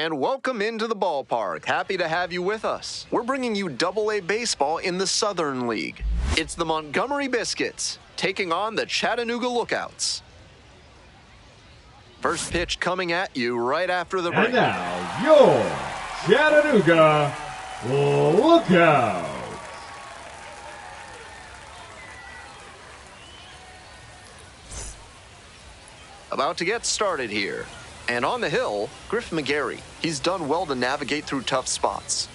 And welcome into the ballpark. Happy to have you with us. We're bringing you Double-A baseball in the Southern League. It's the Montgomery Biscuits taking on the Chattanooga Lookouts. First pitch coming at you right after the break. And now, your Chattanooga Lookouts. About to get started here. And on the hill, Griff McGarry. He's done well to navigate through tough spots.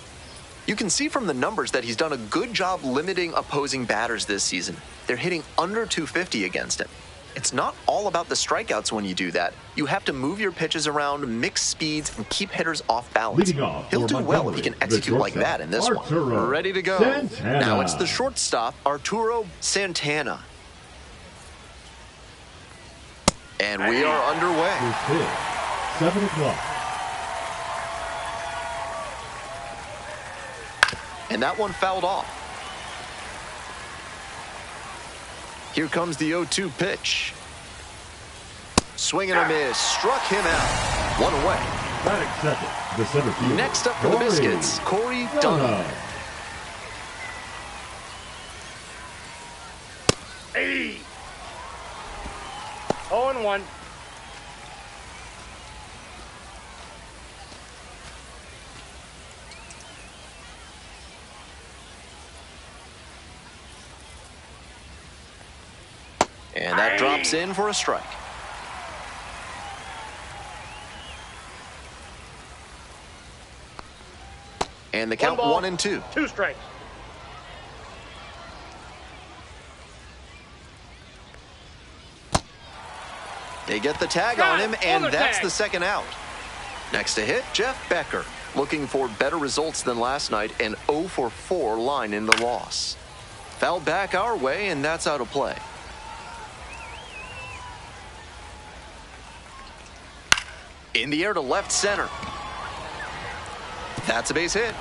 You can see from the numbers that he's done a good job limiting opposing batters this season. They're hitting under 250 against him. It's not all about the strikeouts when you do that. You have to move your pitches around, mix speeds, and keep hitters off balance. He'll do well if he can execute like that in this one. Ready to go. Santana. Now it's the shortstop, Arturo Santana. And we are underway. This is 7 o'clock. And that one fouled off. Here comes the 0-2 pitch. Swing and a miss. Struck him out. One away. Batting second, the center fielder. Next up for the Biscuits, Corey Dunham. Hey! 0-1. And that drops in for a strike. And the count 1-2. 2 strikes. They get the tag on him, and that's the second out. Next to hit, Jeff Becker. Looking for better results than last night, an 0-for-4 line in the loss. Fouled back our way, and that's out of play. In the air to left center. That's a base hit.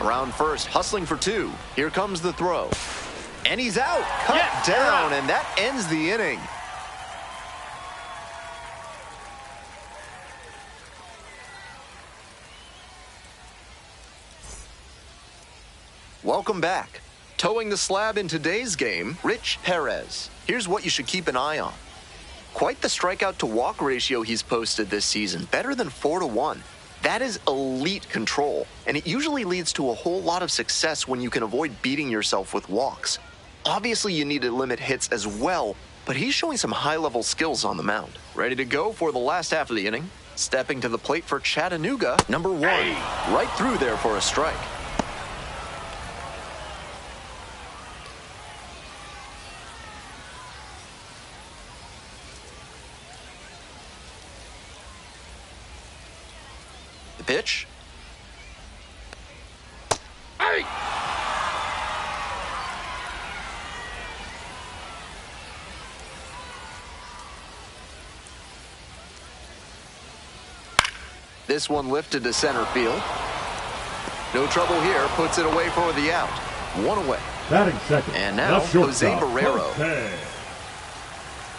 Around first, hustling for 2. Here comes the throw. And he's out. Cut down, and that ends the inning. Welcome back. Towing the slab in today's game, Rich Perez. Here's what you should keep an eye on. Quite the strikeout to walk ratio he's posted this season, better than 4-1. That is elite control, and it usually leads to a whole lot of success when you can avoid beating yourself with walks. Obviously, you need to limit hits as well, but he's showing some high-level skills on the mound. Ready to go for the last half of the inning. Stepping to the plate for Chattanooga, number 1. Right through there for a strike. Pitch. Hey! This one lifted to center field. No trouble here. Puts it away for the out. 1 away. Batting second. And now Jose Barrero.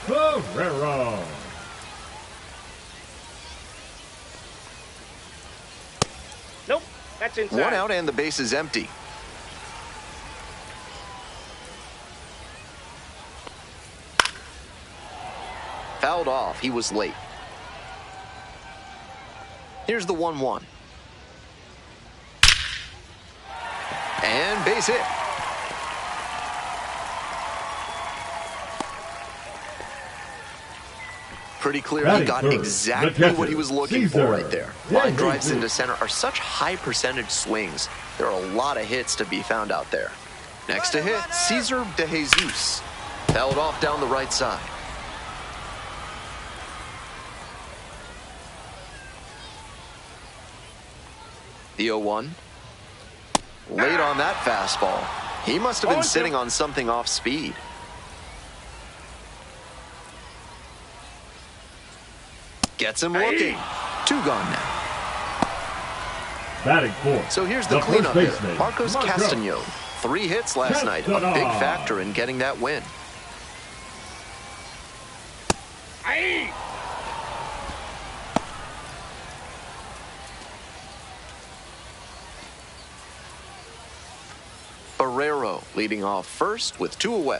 Barrero. Nope, that's inside. 1 out and the base is empty. Fouled off. He was late. Here's the 1-1. And base hit. Pretty clear he got exactly what he was looking for right there. Line drives into center are such high percentage swings. There are a lot of hits to be found out there. Next to hit, Cesar De Jesus. Fouled off down the right side. The 0-1. Late on that fastball. He must have been sitting on something off speed. Gets him looking. 2 gone now. Batting fourth. So here's the cleanup hitter, Marcos Castaño. 3 hits last night, a big factor in getting that win. Guerrero leading off first with 2 away.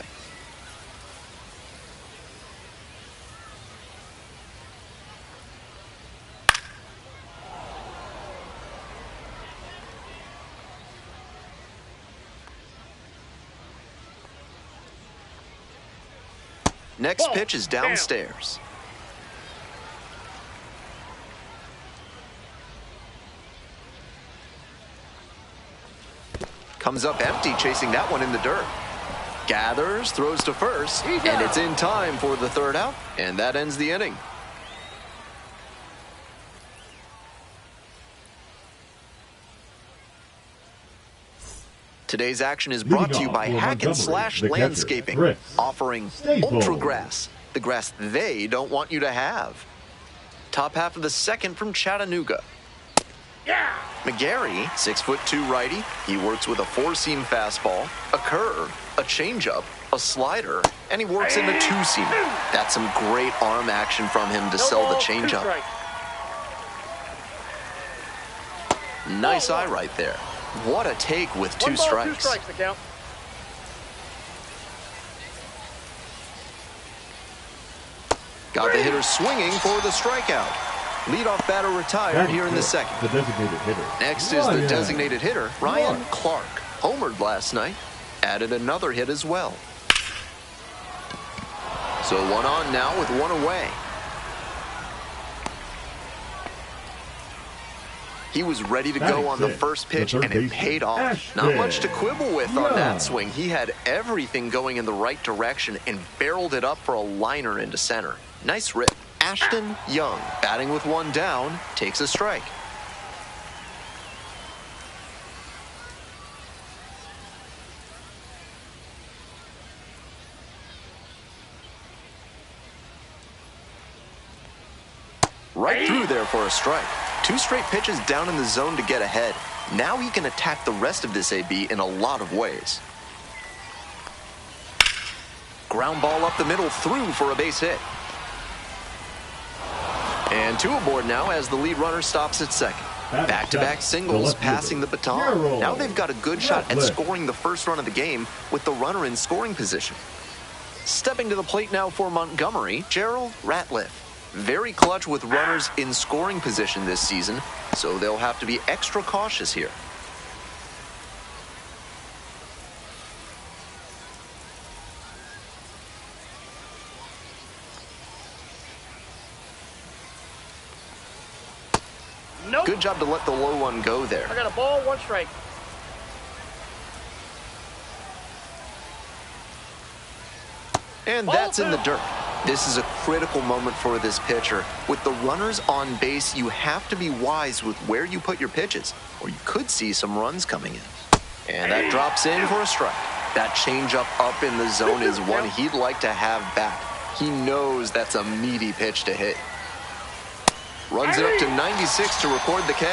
Next pitch is downstairs. Comes up empty, chasing that one in the dirt. Gathers, throws to first, and it's in time for the 3rd out, and that ends the inning. Today's action is brought to you by Hackett Slash Landscaping, offering Ultra Grass, the grass they don't want you to have. Top half of the 2nd from Chattanooga. Yeah! McGarry, 6'2" righty. He works with a 4-seam fastball, a curve, a changeup, a slider, and he works in a 2-seam. That's some great arm action from him to sell the changeup. Nice eye right there. What a take with 2 strikes. 2 strikes, the count. Got the hitter swinging for the strikeout. Leadoff batter retired here in the 2nd. The designated hitter. Next is the designated hitter, Ryan Clark. Homered last night. Added another hit as well. So 1 on now with 1 away. He was ready to go on the first pitch, and it paid off. Not much to quibble with on that swing. He had everything going in the right direction and barreled it up for a liner into center. Nice rip. Ashton Young, batting with 1 down, takes a strike. Right through there for a strike. 2 straight pitches down in the zone to get ahead. Now he can attack the rest of this AB in a lot of ways. Ground ball up the middle, through for a base hit. And 2 aboard now as the lead runner stops at 2nd. Back-to-back singles, passing the baton. Now they've got a good shot at scoring the first run of the game with the runner in scoring position. Stepping to the plate now for Montgomery, Gerald Ratliff. Very clutch with runners in scoring position this season, so they'll have to be extra cautious here. Nope. Good job to let the low one go there. I got a ball, 1 strike. And that's in the dirt. This is a critical moment for this pitcher. With the runners on base, you have to be wise with where you put your pitches, or you could see some runs coming in. And that drops in for a strike. That changeup up in the zone is one he'd like to have back. He knows that's a meaty pitch to hit. Runs it up to 96 to record the K.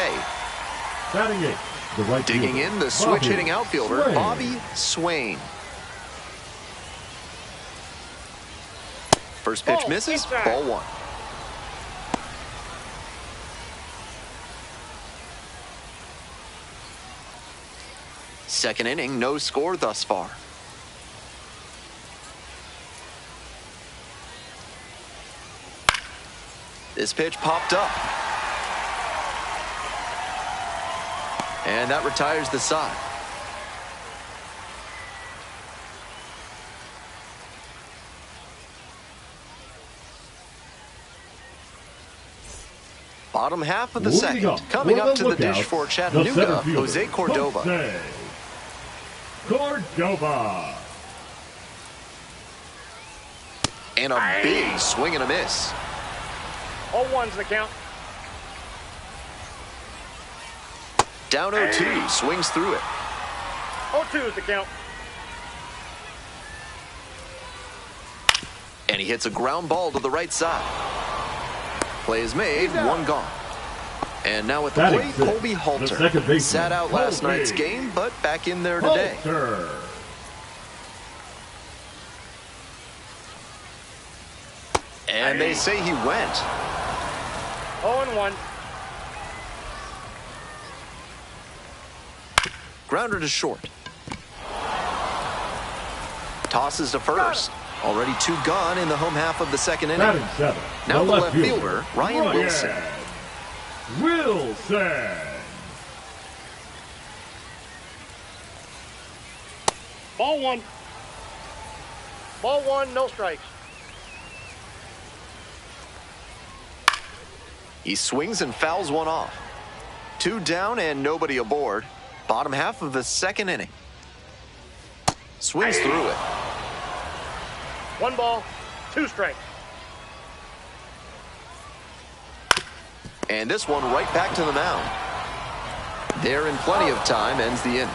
Batting 8, the right Digging in, the switch-hitting outfielder, Bobby Swain. First pitch misses, ball 1. Second inning, no score thus far. This pitch popped up. And that retires the side. Bottom half of the 2nd. Coming up to the dish for Chattanooga, Jose Cordova. Cordova. And a big swing and a miss. 0-1's the count. Down 0-2, swings through it. 0-2's the count. And he hits a ground ball to the right side. Play is made, 1 gone. And now at the plate, Colby Halter. Sat out last night's game, but back in there today. And they say he went. 0-1. Grounder to short. Tosses to first. Already 2 gone in the home half of the second inning. Batting 7. Now the left fielder, Ryan Wilson. Ball 1. Ball 1, no strikes. He swings and fouls one off. 2 down and nobody aboard. Bottom half of the second inning. Swings through it. 1 ball, 2 strikes. And this one right back to the mound. There in plenty of time, ends the inning.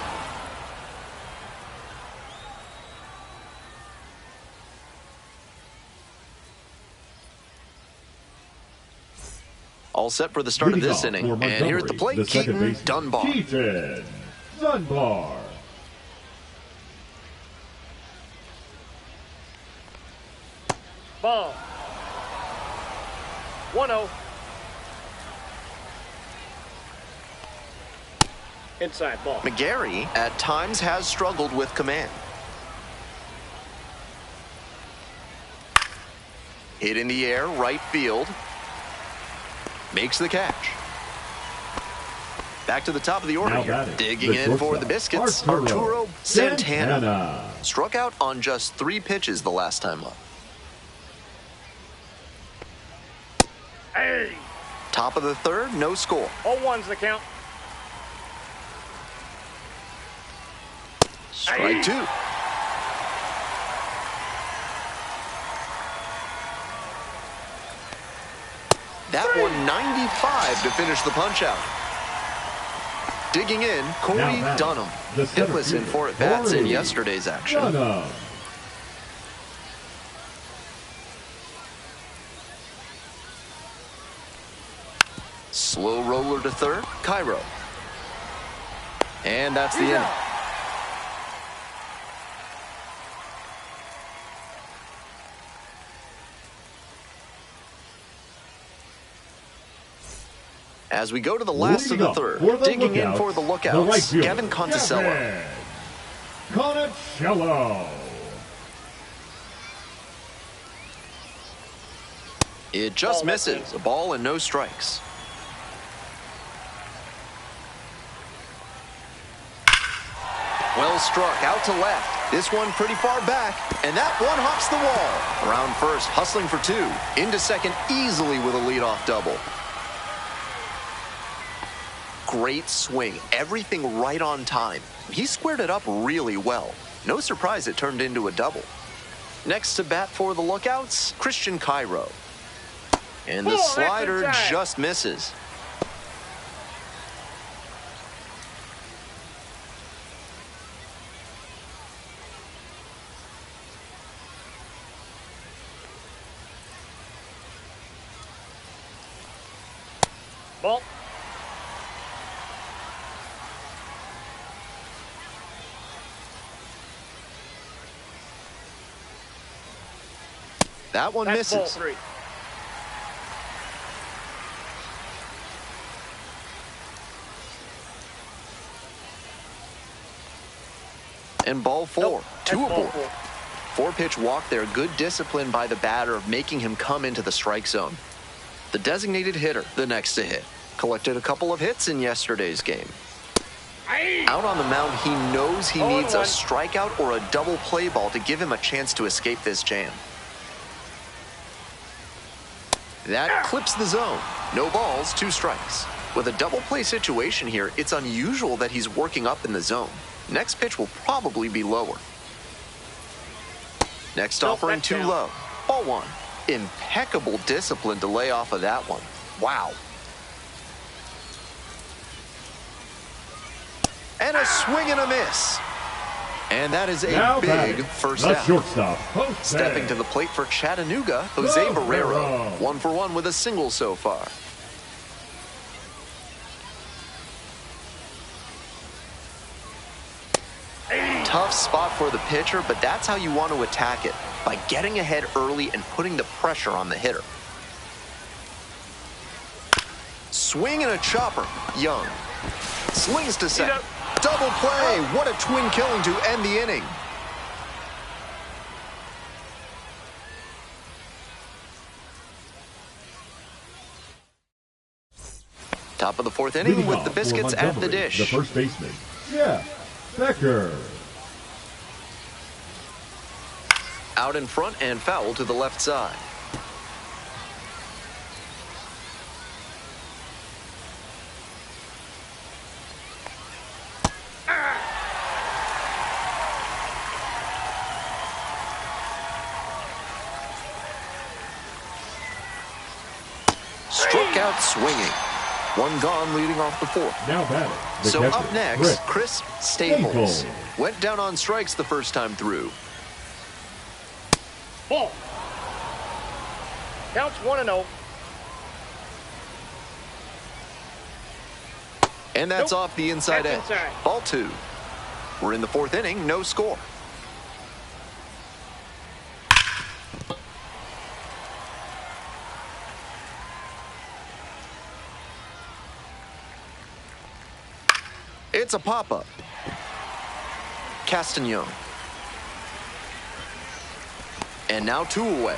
All set for the start of this inning. And here at the plate, Keaton Dunbar. Keaton Dunbar. Ball. 1-0. Inside ball. McGarry at times has struggled with command. Hit in the air, right field. Makes the catch. Back to the top of the order here. Digging in for the Biscuits, Arturo Santana. Struck out on just 3 pitches the last time up. Hey! Top of the third, no score. 0-1's the count. Strike 2. That one 95 to finish the punch-out. Digging in, Corey Dunham. Hitless in 4 at-bats in yesterday's action. Slow roller to third, Cairo. And that's the inning. As we go to the last of the third, digging in for the lookouts, Gavin Conticello. It just misses. A ball and no strikes. Well struck, out to left. This one pretty far back, and that one hops the wall. Around first, hustling for 2. Into second easily with a leadoff double. Great swing. Everything right on time. He squared it up really well. No surprise it turned into a double. Next to bat for the lookouts, Christian Cairo. And the slider just misses. Ball. That one misses. Ball 3. And ball 4. Nope. 2 aboard. 4. 4-pitch walk there. Good discipline by the batter of making him come into the strike zone. The designated hitter, the next to hit. Collected a couple of hits in yesterday's game. Out on the mound, he knows he needs a strikeout or a double play ball to give him a chance to escape this jam. That clips the zone. No balls, 2 strikes. With a double play situation here, it's unusual that he's working up in the zone. Next pitch will probably be lower. Next offering too low. Ball 1. Impeccable discipline to lay off of that one. Wow. And a swing and a miss. And that is a big first out. Stepping to the plate for Chattanooga, Jose Barrero. 1 for 1 with a single so far. Tough spot for the pitcher, but that's how you want to attack it, by getting ahead early and putting the pressure on the hitter. Swing and a chopper. Young. Slings to second. Double play. What a twin killing to end the inning. Top of the fourth inning Leading with off the for Biscuits at the Montgomery, dish. The first baseman, Jeff Becker. Out in front and foul to the left side. Struck out swinging. One gone leading off the fourth. Now batting. The So catcher, up next, Chris Staples. Staples. Went down on strikes the first time through. Ball. Counts 1-0. And that's Nope. off the inside edge. That's inside. Ball two. We're in the fourth inning, no score. It's a pop-up. Castagnon. And now two away.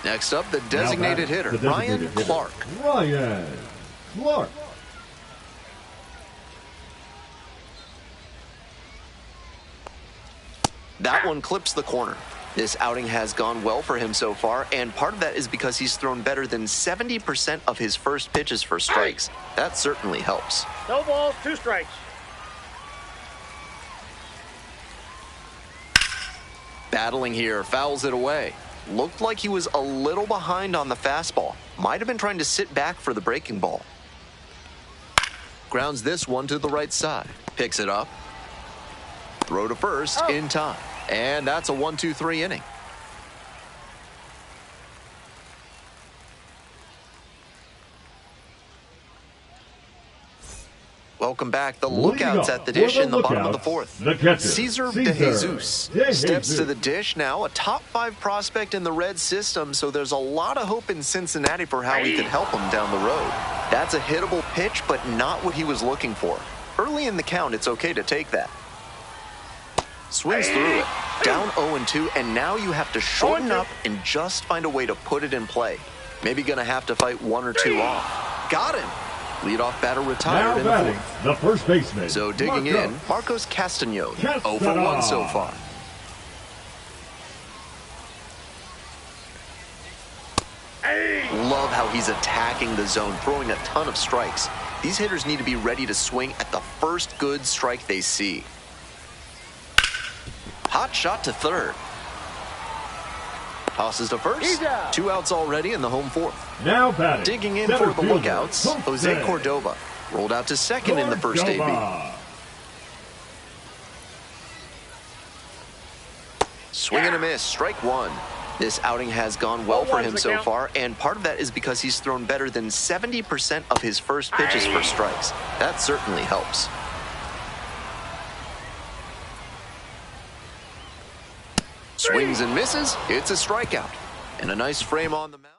Next up, the designated hitter, The Ryan designated hitter, Clark. Ryan Clark. That one clips the corner. This outing has gone well for him so far, and part of that is because he's thrown better than 70% of his first pitches for strikes. That certainly helps. No balls, 2 strikes. Battling here, fouls it away. Looked like he was a little behind on the fastball. Might have been trying to sit back for the breaking ball. Grounds this one to the right side. Picks it up. Throw to first in time. And that's a 1-2-3 inning. Welcome back. The lookouts at the dish in the bottom of the fourth. The catcher, Cesar Cesar de Jesus De steps Jesus. to the dish now. A top 5 prospect in the Reds system, so there's a lot of hope in Cincinnati for how he could help them down the road. That's a hittable pitch, but not what he was looking for. Early in the count, it's okay to take that. Swings through it. Down 0-2, and now you have to shorten up and just find a way to put it in play. Maybe going to have to fight 1 or 2 off. Got him. Leadoff batter retired Now in the batting, fourth. the first baseman. So digging in, Marcos Castagnon, 0 for 1 so far. Love how he's attacking the zone, throwing a ton of strikes. These hitters need to be ready to swing at the first good strike they see. Hot shot to third. Tosses to first. He's out. 2 outs already in the home fourth. Now batting. Digging in center for the fielder, lookouts, Jose Cordova. Rolled out to second in the first AB. Cordova. Swing and a miss, strike 1. This outing has gone well for him so far, and part of that is because he's thrown better than 70% of his first pitches for strikes. That certainly helps. Swings and misses, it's a strikeout. And a nice frame on the mound.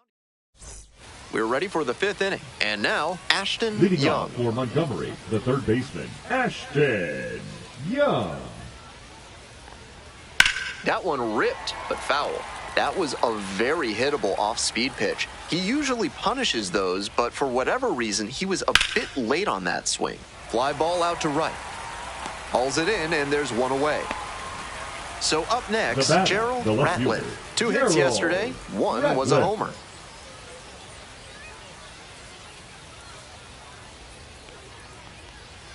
We're ready for the 5th inning. And now, Ashton Leading Young. off for Montgomery, the third baseman, Ashton Young. That one ripped, but foul. That was a very hittable off-speed pitch. He usually punishes those, but for whatever reason, he was a bit late on that swing. Fly ball out to right. Hauls it in, and there's 1 away. So up next, batter, Gerald the left Ratliff. fielder, 2 hits Gerald yesterday, 1 was a Ratliff. homer.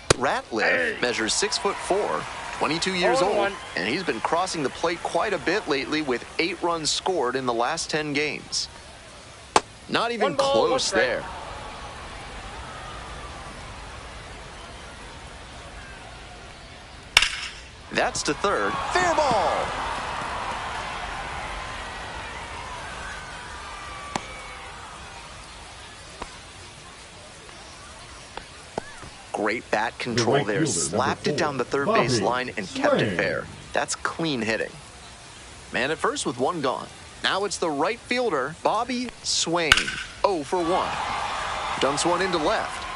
Ratliff measures 6'4", 22 years 0-1. old, and he's been crossing the plate quite a bit lately with 8 runs scored in the last 10 games. Not even 1 ball, 1 close strike. there. That's to third. Fair ball. Great bat control right there. fielder, Slapped number it down the 4, third base Bobby line and kept it Swing. fair. That's clean hitting. Man at first with 1 gone. Now it's the right fielder, Bobby Swain. 0 for 1. Dumps one into left.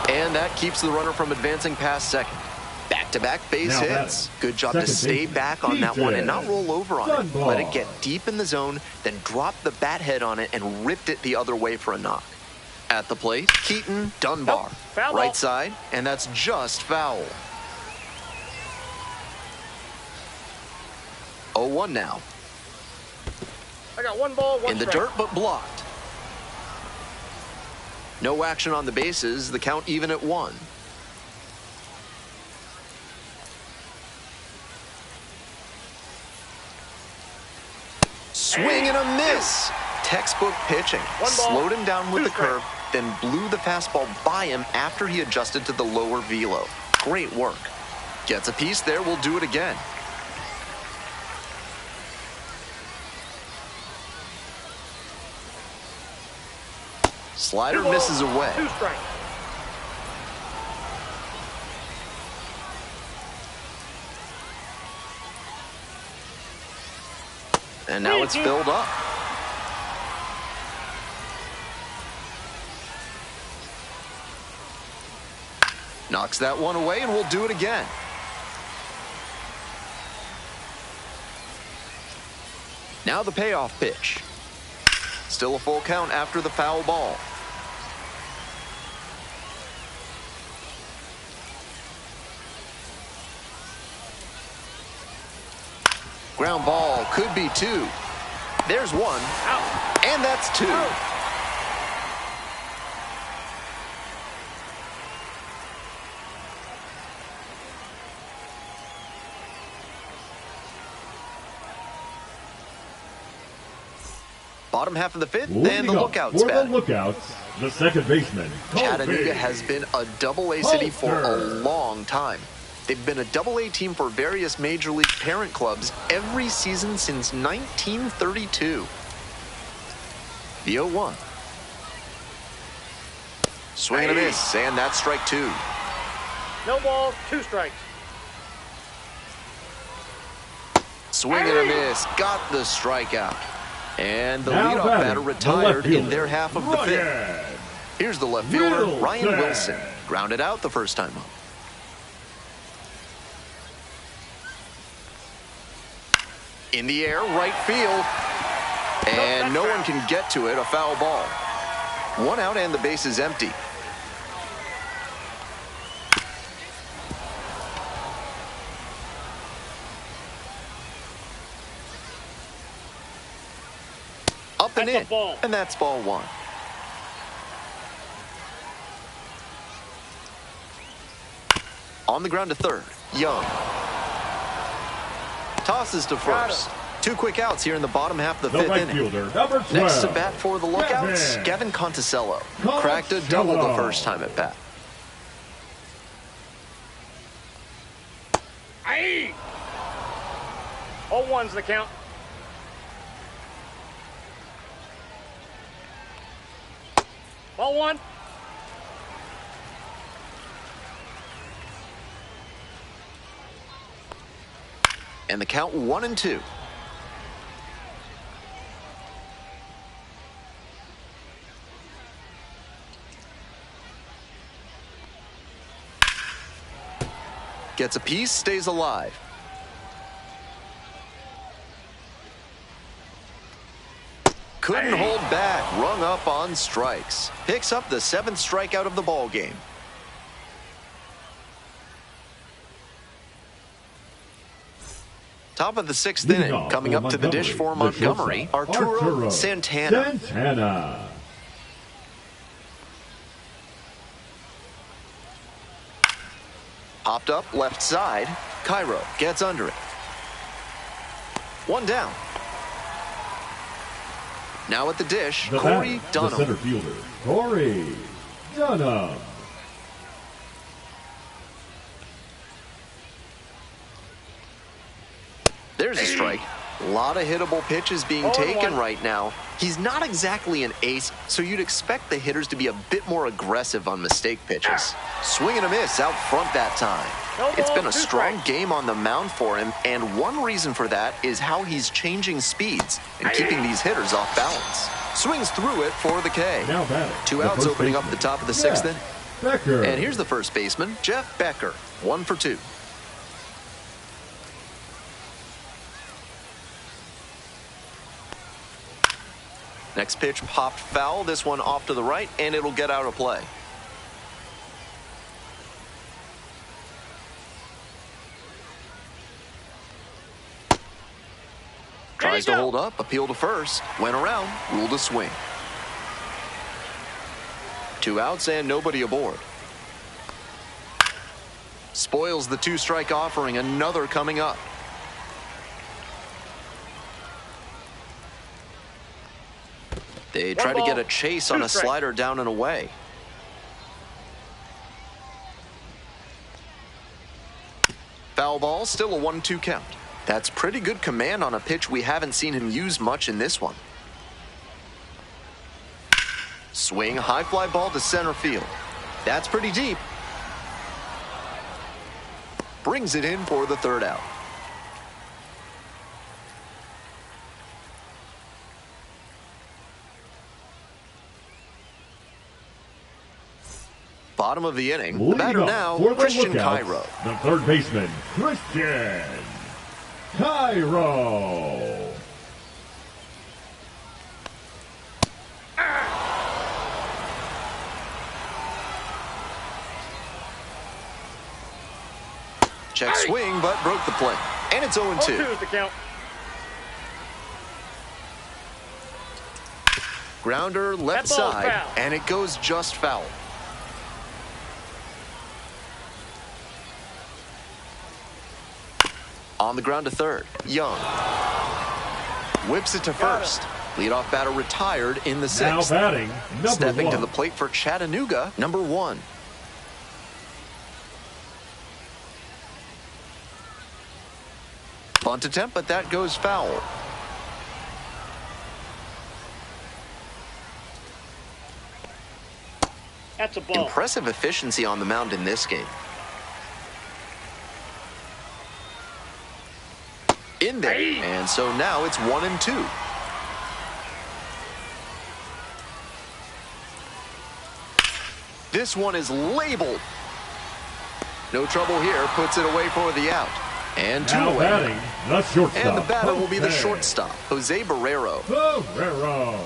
And that keeps the runner from advancing past second. Back-to-back base Now hits. batting, Good job to second stay baseman, back on that one and not DJ roll over on it. Dunbar. Let it get deep in the zone, then drop the bat head on it and ripped it the other way for a knock. At the plate, Keaton Dunbar. Nope. Foul Right ball. side, and that's just foul. 0-1 now. I got one ball, one In the strike. dirt, but blocked. No action on the bases. The count even at 1. Swing and a miss. Textbook pitching. One ball, Slowed him down with two the curve, then blew the fastball by him after he adjusted to the lower velo. Great work. Gets a piece there. We'll do it again. Slider Two balls, misses away. 2 strikes. And now it's filled up. Knocks that one away, and we'll do it again. Now the payoff pitch. Still a full count after the foul ball. Ground ball could be 2. There's 1. Out. And that's 2. Out. Bottom half of the 5th, and Leading the up Lookouts for the batting. Lookouts, the second baseman, Chattanooga Colby. has been a Double-A city for a Halter. long time. They've been a Double-A team for various major league parent clubs every season since 1932. The 0-1. Swing and a miss, and that's strike 2. No balls, 2 strikes. Swing and a miss, got the strikeout. And the Now leadoff batting, batter the retired left in fielder, their half of the 5th. Ryan Here's the left fielder, Ryan Wilson. Wilson. Grounded out the first time up. In the air, right field. And no one can get to it, a foul ball. 1 out and the base is empty. Up and That's a in, ball. and that's ball 1. On the ground to third, Young. Tosses to first. 2 quick outs here in the bottom half of the The 5th right inning. fielder, number 12. Next to bat for the Lookouts, Gavin Gavin Conticello. Cracked a double the Conticello. first time at bat. Aye. 0-1's the count. Ball 1. And the count 1-2. Gets a piece, stays alive. Couldn't hold back, rung up on strikes. Picks up the 7th strikeout of the ball game. Top of the 6th Leading inning, off coming for up to the dish for Montgomery, Montgomery, the shortstop, Arturo Santana. Santana. Popped up left side. Cairo gets under it. 1 down. Now at the dish, The Corey batter, the center Dunham. fielder, Corey Dunham. There's a strike. A lot of hittable pitches being 0-1. taken right now. He's not exactly an ace, so you'd expect the hitters to be a bit more aggressive on mistake pitches. Swing and a miss out front that time. No It's ball, been a 2 strong strikes. game on the mound for him, and one reason for that is how he's changing speeds and keeping these hitters off balance. Swings through it for the K. Now batting, 2 the outs first opening up baseman, the top of the Jeff 6th inning. Becker. And here's the first baseman, Jeff Becker. 1 for 2. Next pitch popped foul. This one off to the right, and it'll get out of play. Tries to hold up, appeal to first, went around, ruled a swing. 2 outs and nobody aboard. Spoils the 2-strike offering, another coming up. They try to get a chase on a slider down and away. Foul ball, still a 1-2 count. That's pretty good command on a pitch we haven't seen him use much in this one. Swing, high fly ball to center field. That's pretty deep. Brings it in for the 3rd out. Bottom of the inning. The batter now, Christian Cairo. The 3rd baseman, Christian Cairo. Check swing, but broke the play. And it's 0-2. 0-2 is the count. Grounder left side, foul. and it goes just foul. On the ground to third, Young. Whips it to first. Leadoff batter retired in the 6th. Now batting, number Stepping 1. to the plate for Chattanooga, number 1. Bunt attempt, but that goes foul. That's a ball. Impressive efficiency on the mound in this game. In there, and so now it's 1-2. This one is labeled. No trouble here, puts it away for the out. And 2 now away. Batting, the shortstop. And the batter will be the Jose shortstop, Jose Barrero. Barrero.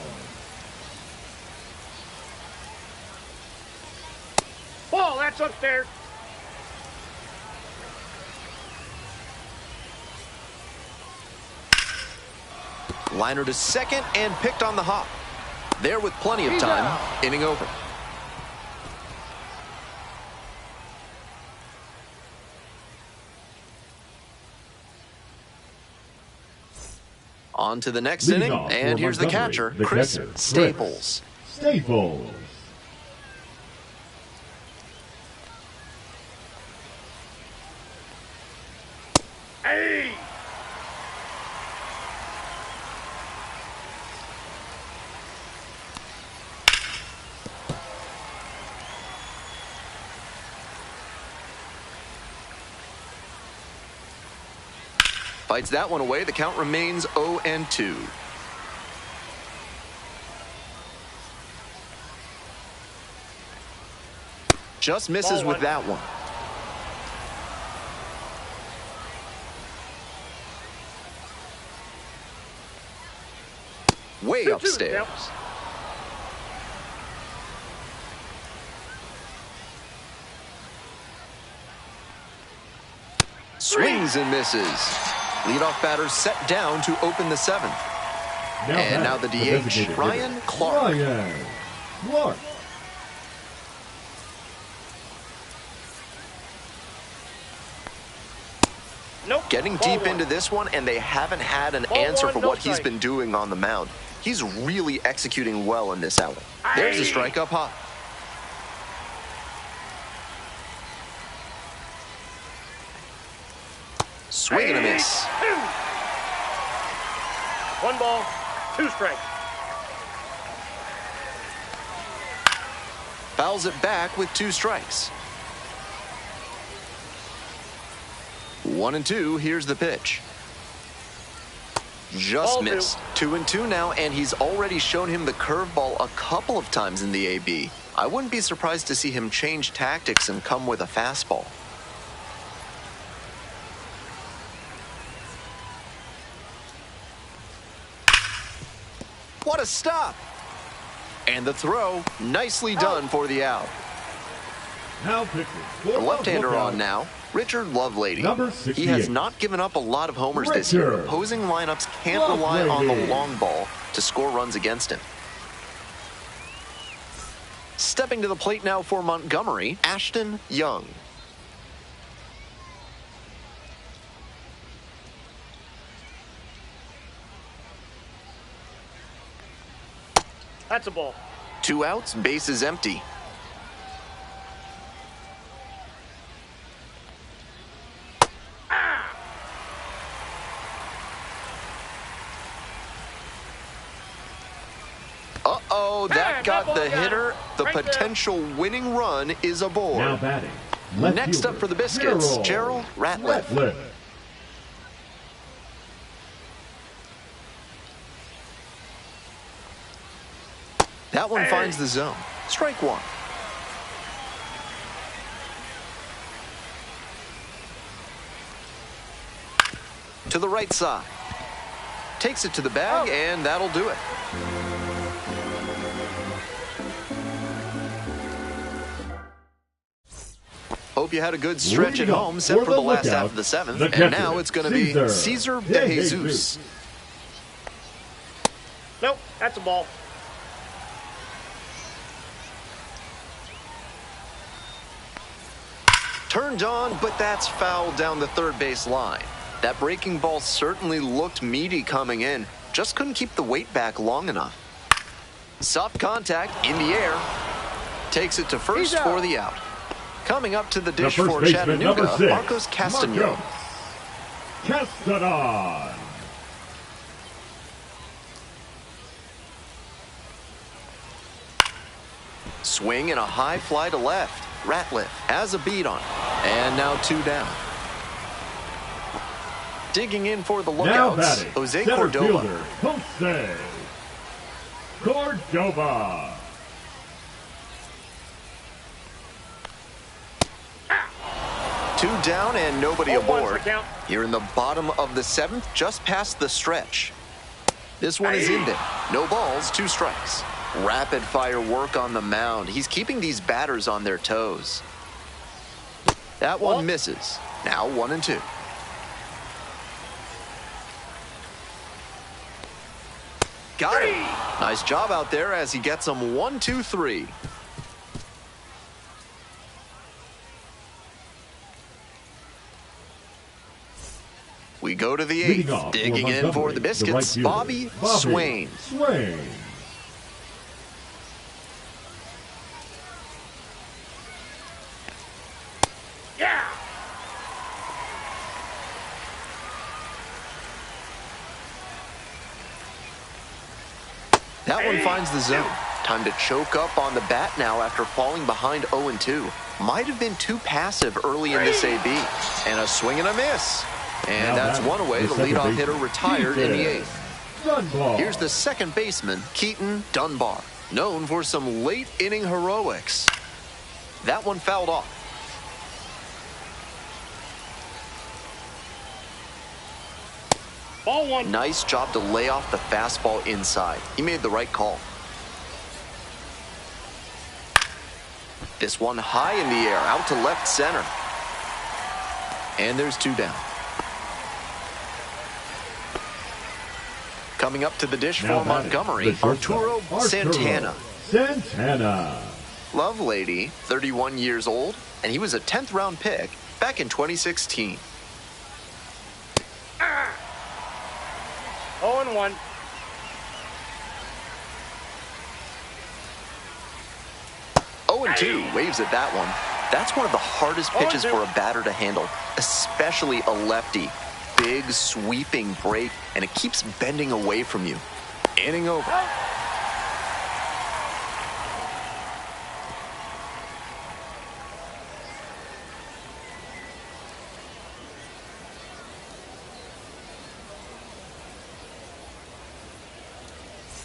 Ball, that's upstairs. Liner to second and picked on the hop. There with plenty of time. Inning over. On to the next inning, and here's the catcher, Chris Staples. Staples. Hey! Fights that one away. The count remains 0-2. Just misses with that one. Way upstairs. Swings and misses. Leadoff batter set down to open the 7th. And now the DH, Ryan Clark. Ryan Clark. Nope. Getting deep into this one, and they haven't had an answer for what he's been doing on the mound. He's really executing well in this outing. There's a strike up hop. Swing and a miss. 1 ball, 2 strikes. Fouls it back with 2 strikes. 1-2, here's the pitch. Just missed. 2-2 now, and he's already shown him the curveball a couple of times in the AB. I wouldn't be surprised to see him change tactics and come with a fastball. What a stop! And the throw, nicely done for the out. Now pitching. The left-hander on now, Richard Lovelady. Number He has 68. not given up a lot of homers this year. Richard Opposing lineups can't rely on the Lovelady. long ball to score runs against him. Stepping to the plate now for Montgomery, Ashton Young. That's a ball. 2 outs, base is empty. Uh-oh, that got the hitter. The potential winning run is Now aboard. batting. Left Next up fielder, for the Biscuits, Gerald Gerald Ratliff. Ratliff. That one finds the zone. Strike one. To the right side. Takes it to the bag, and that'll do it. Hope you had a good stretch at Leading home, up except for the last lookout, half of the seventh. the And catcher, now it's going to be Cesar De Jesus. Nope, that's a ball. Turned on, but that's fouled down the third base line. That breaking ball certainly looked meaty coming in. Just couldn't keep the weight back long enough. Soft contact in the air. Takes it to first for the out. Coming up to the dish first for baseman, number Chattanooga, 6, Marcos Castañon. Castañon. Swing and a high fly to left. Ratliff has a beat on it. And now 2 down. Digging in for the Now lookouts, batting. Jose Center Cordova. fielder, Jose Cordova. Two down and nobody 0-1 aboard. for count. Here in the bottom of the 7th, just past the stretch. This one is in there. No balls, 2 strikes. Rapid fire work on the mound. He's keeping these batters on their toes. That one misses. Now 1-2. Got it. Nice job out there as he gets them 1, 2, 3. We go to the 8th. Digging in for the Biscuits, Bobby Swain. Yeah. That one finds the zone. Time to choke up on the bat now after falling behind 0-2. Might have been too passive early in this AB. And a swing and a miss. And that's one away. The leadoff hitter retired in the 8th. Dunbar. Here's the second baseman, Keaton Dunbar, known for some late inning heroics. That one fouled off. Ball 1. Nice job to lay off the fastball inside. He made the right call. This one high in the air, out to left center. And there's 2 down. Coming up to the dish Now for batting, Montgomery, the Arturo Santana. Santana. Lovelady, 31 years old, and he was a 10th round pick back in 2016. 0-1. Oh, and 2 waves at that one. That's one of the hardest pitches 0-2. for a batter to handle, especially a lefty. Big sweeping break, and it keeps bending away from you. Inning over.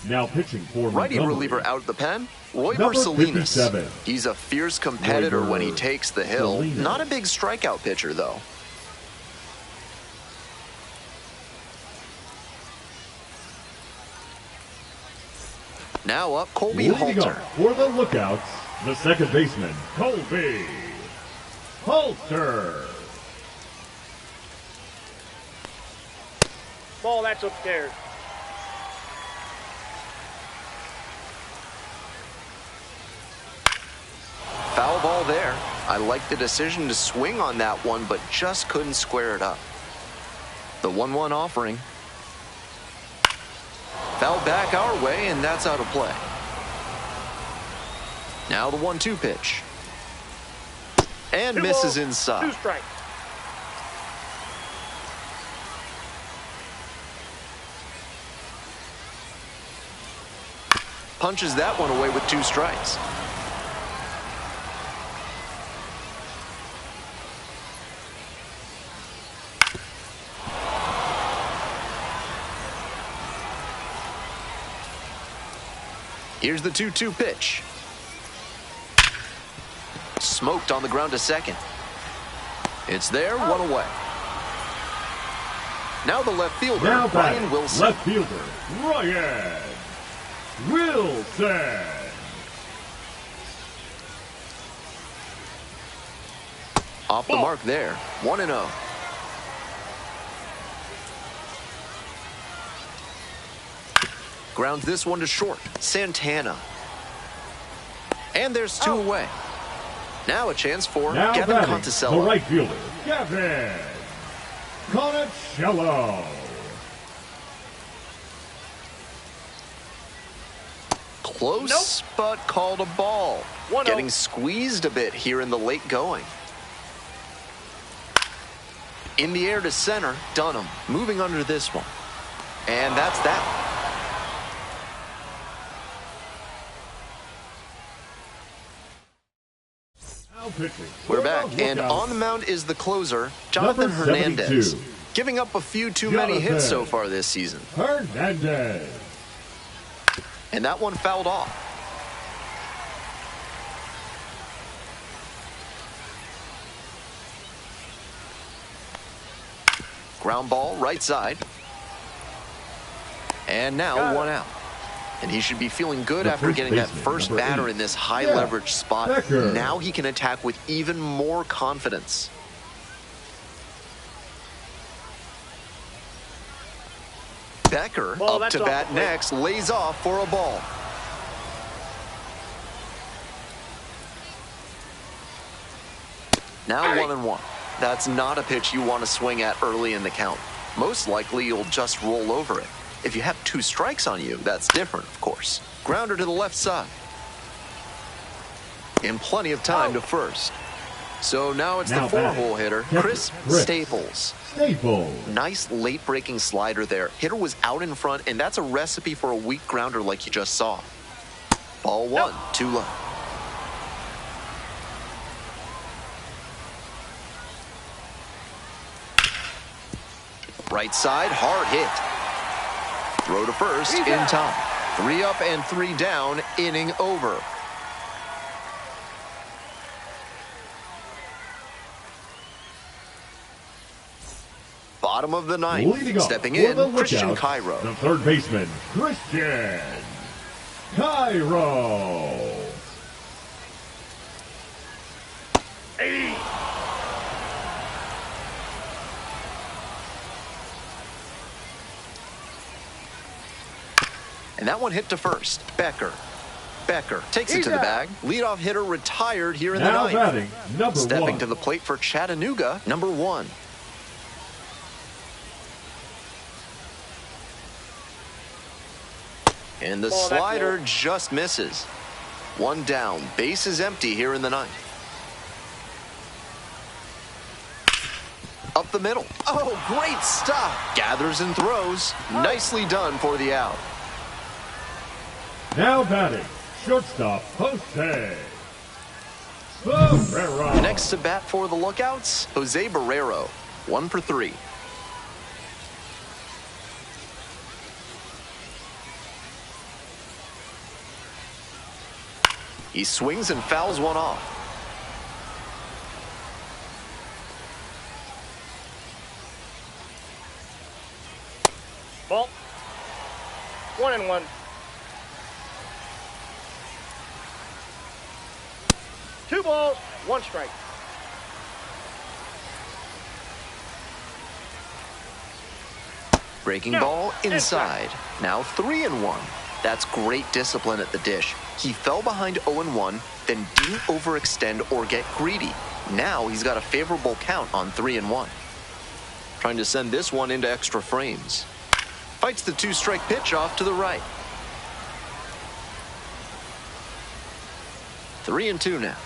Now pitching for Righty Montgomery. reliever out of the pen, Roy Number Salinas. 57. He's a fierce competitor Roy when he takes the hill. Salinas. Not a big strikeout pitcher, though. Now up, Colby Leading Halter. up for the lookouts, the second baseman, Colby Halter. Ball, that's upstairs. Foul ball there. I like the decision to swing on that one, but just couldn't square it up. The 1-1 offering. Foul back our way, and that's out of play. Now the 1-2 pitch. And misses inside. 2 strikes. Punches that one away with 2 strikes. Here's the 2-2 pitch. Smoked on the ground to second. It's there, 1 away. Now the left fielder, Now Ryan Wilson. Left fielder, Ryan Wilson. Off the mark there, 1-0. Grounds this one to short, Santana. And there's 2 away. Now a chance for Now Gavin batting, Conticello. the right fielder, Gavin Conticello. Close, but called a ball. 1-0. Getting squeezed a bit here in the late going. In the air to center, Dunham moving under this one. And that's that. Now pitching. We're back, and Lookout. on the mound is the closer, Jonathan Number Hernandez. 72. Giving up a few too many hits so far this season. Hernandez. And that one fouled off. Ground ball, right side. And now 1 out. And he should be feeling good The after first getting that baseman, first number batter 8. in this high Yeah. leverage spot. Becker. Now he can attack with even more confidence. Becker Ball, up that's to off bat the plate. next, lays off for a ball. Now 1-1. That's not a pitch you want to swing at early in the count. Most likely you'll just roll over it. If you have 2 strikes on you, that's different, of course. Grounder to the left side. And plenty of time to first. So now it's Now the batting, 4-hole hitter, catcher, Chris Chris. Staples. Staples. Nice late-breaking slider there. Hitter was out in front, and that's a recipe for a weak grounder like you just saw. Ball 1, too low. Right side, hard hit. Throw to first in time. 3 up and 3 down, inning over. Bottom of the ninth, Leading up stepping for in, the Christian lookout, Cairo. The third baseman, Christian Cairo. And that one hit to first. Becker takes it to the bag. Leadoff hitter retired here in the Now ninth. batting, number Stepping 1. to the plate for Chattanooga, number 1. And the Ball, that's slider low. just misses. 1 down. Base is empty here in the ninth. Up the middle. Oh, great stop. Gathers and throws. Nicely done for the out. Now batting, shortstop, Jose Barrera. Next to bat for the Lookouts, Jose Barrero. 1 for 3. He swings and fouls one off. Ball. 1-1. 2 balls, 1 strike. Breaking No, ball inside. Now 3-1. That's great discipline at the dish. He fell behind 0-1, then didn't overextend or get greedy. Now he's got a favorable count on 3-1. Trying to send this one into extra frames. Fights the 2-strike pitch off to the right. 3-2 now.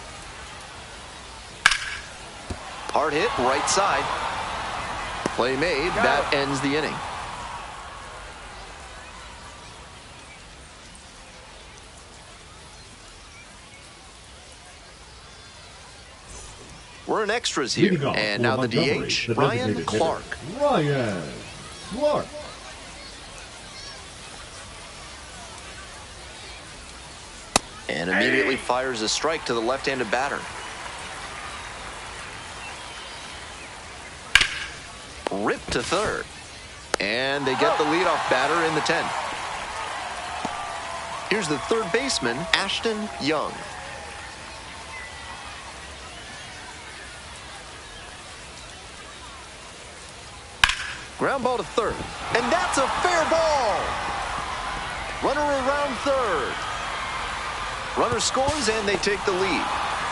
Hard hit, right side. Play made, that ends the inning. We're in extras here, and now the DH, Ryan Clark. Ryan Clark. And immediately fires a strike to the left-handed batter. Ripped to third. And they get the leadoff batter in the 10th. Here's the third baseman, Ashton Young. Ground ball to third. And that's a fair ball. Runner around third. Runner scores and they take the lead.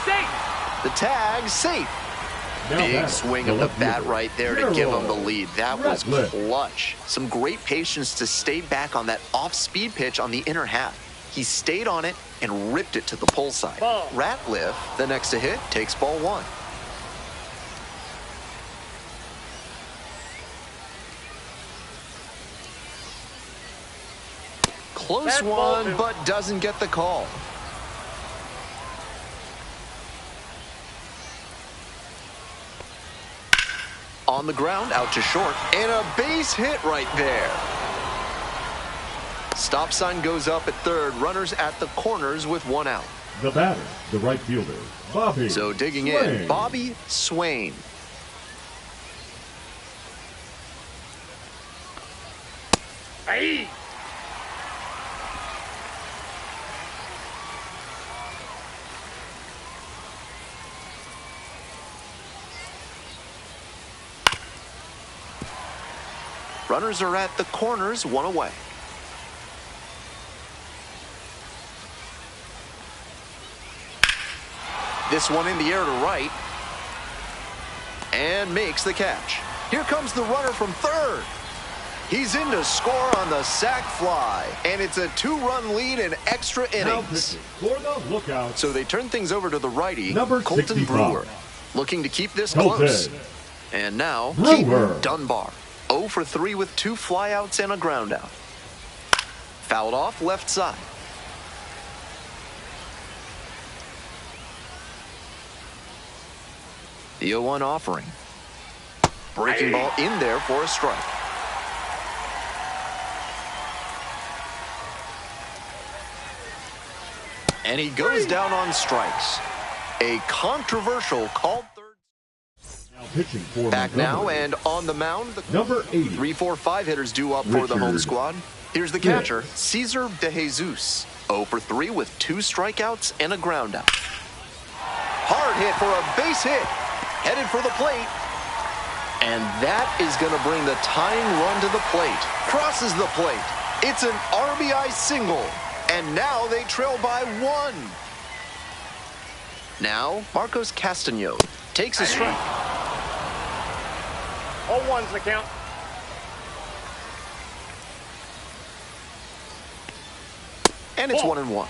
Safe. The tag safe. Now Big swing of the bat right there to give him the lead. That was Ratliff. clutch. Some great patience to stay back on that off-speed pitch on the inner half. He stayed on it and ripped it to the pull side. Ball. Ratliff, the next to hit, takes ball 1. Close That's ball one, 2. but doesn't get the call. On the ground, out to short, and a base hit right there. Stop sign goes up at third. Runners at the corners with 1 out. The batter, the right fielder, Bobby. So digging in, Swain. Bobby Swain. Aye. Runners are at the corners, 1 away. This one in the air to right. And makes the catch. Here comes the runner from third. He's in to score on the sac fly. And it's a 2-run lead in extra Now innings. pitching for the lookout. So they turn things over to the righty, Number Colton 65. Brewer. Looking to keep this Colton close. And now, Brewer. Keaton Dunbar. 0 for 3 with 2 flyouts and a groundout. Fouled off left side. The 0-1 offering. Breaking ball in there for a strike. And he goes down on strikes. A controversial called third. Now pitching for Back now Montgomery. and on the mound, the Number 80. 3, 4, 5 hitters due up for the home Richard. squad. Here's the Yes. catcher, Cesar De Jesus. 0 for 3 with 2 strikeouts and a groundout. Hard hit for a base hit. Headed for the plate. And that is going to bring the tying run to the plate. Crosses the plate. It's an RBI single. And now they trail by 1. Now, Marcos Castaño takes a strike. 0-1's the count. And it's Ball. 1-1.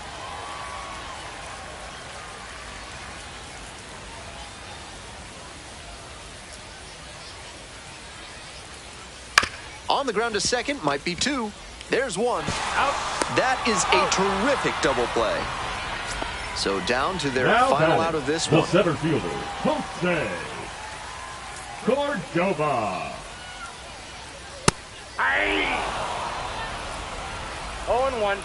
On the ground to second, might be 2. There's 1. Out. That is a terrific double play. So down to their Now final batting, out of this the one. center fielder, Jose Cordova. Aye. 0-1.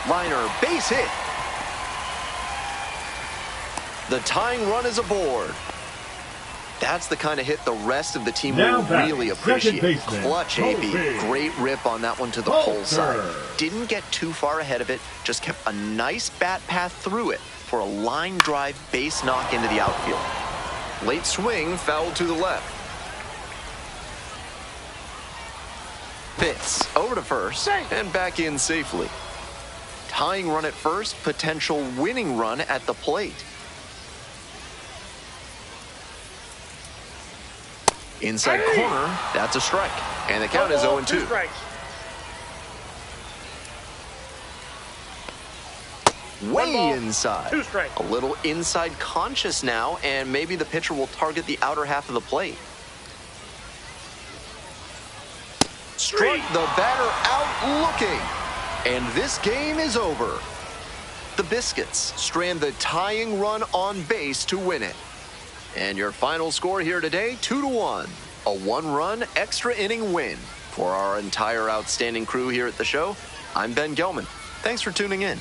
Liner, base hit. The tying run is aboard. That's the kind of hit the rest of the team Now will really second appreciate. baseman, Clutch, AB. Colby. Great rip on that one to the Coulter. pole side. Didn't get too far ahead of it, just kept a nice bat path through it for a line drive base knock into the outfield. Late swing, foul to the left. Pitts over to first and back in safely. Tying run at first, potential winning run at the plate. Inside corner, that's a strike. And the count is 0-2. 2 strikes. Way inside. 2 strikes. A little inside conscious now, and maybe the pitcher will target the outer half of the plate. Struck the batter out looking. And this game is over. The Biscuits strand the tying run on base to win it. And your final score here today, 2-1. A 1-run extra inning win. For our entire outstanding crew here at the show, I'm Ben Gelman. Thanks for tuning in.